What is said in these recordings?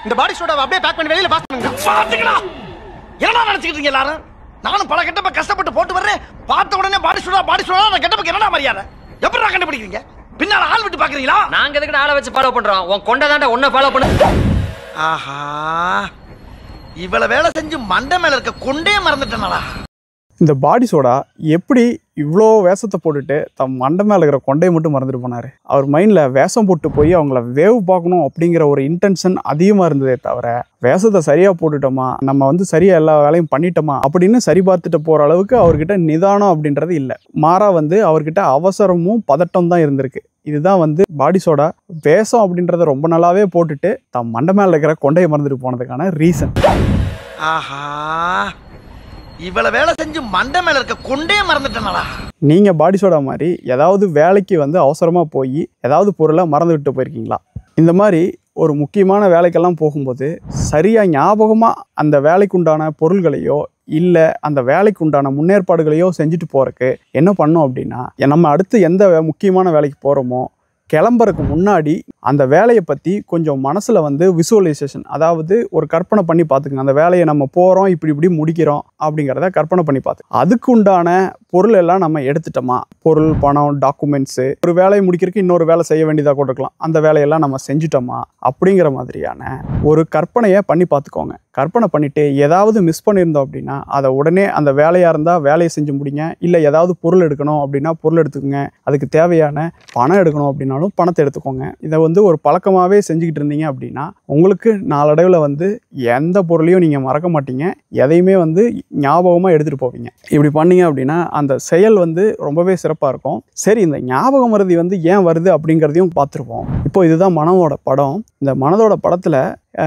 இந்த பாடி சோடாவை அப்படியே பேக் பண்ணி வெளியில பாஸ் பண்ணுங்க. பாத்துக்கடா. என்னடா நினைச்சிட்டு இருக்கீங்க எல்லாரும்? நானும் பல கெட்டப்ப கஷ்டப்பட்டு போட்டு வர்றேன். பார்த்த உடனே பாடி சோடா அந்த கெட்டப்புக்கு என்னடா மரியாதை? எப்படிடா கண்டுபிடிக்கிறீங்க? பின்னால ஆள் விட்டு பாக்குறீங்களா? நாங்க எதுக்கு ஆளை வச்சு ஃபாலோ பண்றோம்? உன் கொண்டதாண்டா உன்னை ஃபாலோ பண்ணு. ஆஹா, இவ்வளவு வேலை செஞ்சு மண்டை மேல இருக்க கொண்டே மறந்துட்டேனடா. இந்த பாடி சோடா எப்படி இவ்வளோ வேஷத்தை போட்டுட்டு தம் மண்டை மேலே இருக்கிற கொண்டையை மட்டும் மறந்துட்டு போனார். அவர் மைண்டில் வேஷம் போட்டு போய் அவங்கள வேவ் பார்க்கணும் அப்படிங்கிற ஒரு இன்டென்ஷன் அதிகமாக இருந்ததே தவிர வேஷத்தை சரியாக போட்டுட்டோமா, நம்ம வந்து சரியாக எல்லா வேலையும் பண்ணிட்டோமா அப்படின்னு சரி பார்த்துட்டு போகிற அளவுக்கு அவர்கிட்ட நிதானம் அப்படின்றது இல்லை. மாறாக வந்து அவர்கிட்ட அவசரமும் பதட்டம் தான் இருந்திருக்கு. இதுதான் வந்து பாடி சோடா வேஷம் அப்படின்றத ரொம்ப நல்லாவே போட்டுட்டு தம் மண்டை மேலே இருக்கிற கொண்டையை மறந்துட்டு போனதுக்கான ரீசன். ஆஹா, இவ்வளவு வேலை செஞ்சு மண்டை மேல இருக்க கொண்டே மறந்துட்டேனடா. நீங்கள் பாடி சோடா மாதிரி ஏதாவது வேலைக்கு வந்து அவசரமாக போய் ஏதாவது பொருளை மறந்து விட்டு போயிருக்கீங்களா? இந்த மாதிரி ஒரு முக்கியமான வேலைக்கெல்லாம் போகும்போது சரியாக ஞாபகமாக அந்த வேலைக்குண்டான பொருள்களையோ இல்லை அந்த வேலைக்கு உண்டான முன்னேற்பாடுகளையோ செஞ்சுட்டு போகிறக்கு என்ன பண்ணோம் அப்படின்னா, நம்ம அடுத்து எந்த முக்கியமான வேலைக்கு போகிறோமோ கிளம்புறதுக்கு முன்னாடி அந்த வேலையை பற்றி கொஞ்சம் மனசில் வந்து விசுவலைசேஷன், அதாவது ஒரு கற்பனை பண்ணி பார்த்துக்குங்க. அந்த வேலையை நம்ம போகிறோம், இப்படி முடிக்கிறோம் அப்படிங்கிறத கற்பனை பண்ணி பார்த்து அதுக்கு உண்டான பொருள் எல்லாம் நம்ம எடுத்துட்டோமா, பொருள், பணம், டாக்குமெண்ட்ஸு, ஒரு வேலையை முடிக்கிறதுக்கு இன்னொரு வேலை செய்ய வேண்டியதாக கூட இருக்கலாம், அந்த வேலையெல்லாம் நம்ம செஞ்சுட்டோமா அப்படிங்கிற மாதிரியான ஒரு கற்பனையை பண்ணி பார்த்துக்கோங்க. கற்பனை பண்ணிவிட்டு ஏதாவது மிஸ் பண்ணியிருந்தோம் அப்படின்னா அதை உடனே அந்த வேலையாக இருந்தால் வேலையை செஞ்சு முடிங்க. இல்லை ஏதாவது பொருள் எடுக்கணும் அப்படின்னா பொருள் எடுத்துக்கோங்க. அதுக்கு தேவையான பணம் எடுக்கணும் அப்படின்னாலும் பணத்தை எடுத்துக்கோங்க. இதை வந்து ஒரு பழக்கமாகவே செஞ்சுக்கிட்டு இருந்தீங்க அப்படின்னா உங்களுக்கு நாளடைவில் வந்து எந்த பொருளையும் நீங்கள் மறக்க மாட்டீங்க, எதையுமே வந்து ஞாபகமாக எடுத்துகிட்டு போவீங்க. இப்படி பண்ணீங்க அப்படின்னா அந்த செயல் வந்து ரொம்பவே சிறப்பாக இருக்கும். சரி, இந்த ஞாபக மறதி வந்து ஏன் வருது அப்படிங்கிறதையும் பார்த்துருப்போம். இப்போ இதுதான் மனதோட படம். இந்த மனதோட படத்தில்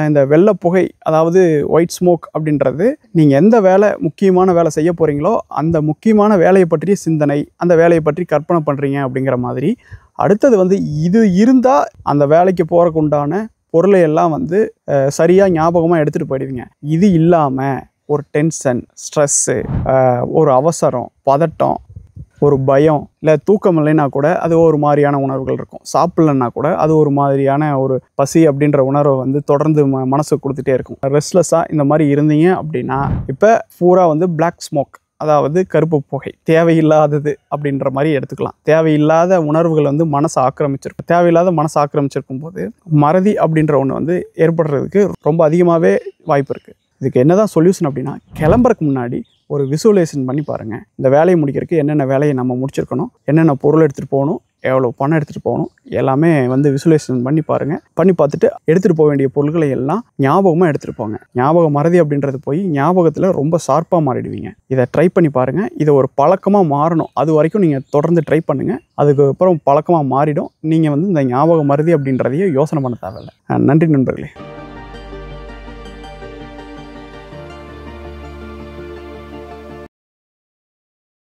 இந்த வெள்ளை புகை, அதாவது ஒயிட் ஸ்மோக் அப்படின்றது நீங்கள் எந்த வேலை, முக்கியமான வேலை செய்ய போகிறீங்களோ அந்த முக்கியமான வேலையை பற்றிய சிந்தனை, அந்த வேலையை பற்றி கற்பனை பண்ணுறீங்க அப்படிங்கிற மாதிரி. அடுத்தது வந்து இது இருந்தால் அந்த வேலைக்கு போகிறக்கு உண்டான பொருளை எல்லாம் வந்து சரியாக ஞாபகமாக எடுத்துகிட்டு போயிடுவீங்க. இது இல்லாமல் ஒரு டென்ஷன், ஸ்ட்ரெஸ்ஸு, ஒரு அவசரம், பதட்டம், ஒரு பயம், இல்லை தூக்கம் இல்லைன்னா கூட அது ஒரு மாதிரியான உணர்வுகள் இருக்கும். சாப்பிட்லன்னா கூட அது ஒரு மாதிரியான ஒரு பசி அப்படின்ற உணர்வை வந்து தொடர்ந்து மனசுக்கு கொடுத்துட்டே இருக்கும். ரெஸ்ட்லெஸ்ஸாக இந்த மாதிரி இருந்தீங்க அப்படின்னா இப்போ பூரா வந்து பிளாக் ஸ்மோக், அதாவது கருப்பு புகை, தேவையில்லாதது அப்படின்ற மாதிரி எடுத்துக்கலாம். தேவையில்லாத உணர்வுகள் வந்து மனசை ஆக்கிரமிச்சிருக்கும். தேவையில்லாத மனசை ஆக்கிரமிச்சிருக்கும் போது மறதி அப்படின்ற ஒன்று வந்து ஏற்படுறதுக்கு ரொம்ப அதிகமாகவே வாய்ப்பு இருக்குது. இதுக்கு என்ன தான் சொல்யூஷன் அப்படின்னா, கிளம்புறதுக்கு முன்னாடி ஒரு விசுவலைசேஷன் பண்ணி பாருங்கள். இந்த வேலையை முடிக்கிறதுக்கு என்னென்ன வேலையை நம்ம முடிச்சிருக்கணும், என்னென்ன பொருள் எடுத்துகிட்டு போகணும், எவ்வளோ பணம் எடுத்துகிட்டு போகணும், எல்லாமே வந்து விசுவலைசேஷன் பண்ணி பாருங்கள். பண்ணி பார்த்துட்டு எடுத்துகிட்டு போக வேண்டிய பொருட்களை எல்லாம் ஞாபகமாக எடுத்துகிட்டு போங்க. ஞாபகம் மறதி அப்படின்றது போய் ஞாபகத்தில் ரொம்ப ஷார்ப்பாக மாறிடுவீங்க. இதை ட்ரை பண்ணி பாருங்கள். இதை ஒரு பழக்கமாக மாறணும். அது வரைக்கும் நீங்கள் தொடர்ந்து ட்ரை பண்ணுங்கள். அதுக்கப்புறம் பழக்கமாக மாறிடும். நீங்கள் வந்து இந்த ஞாபக மறதி அப்படின்றதையே யோசனை பண்ண தேவையில்லை. நன்றி நண்பர்களே.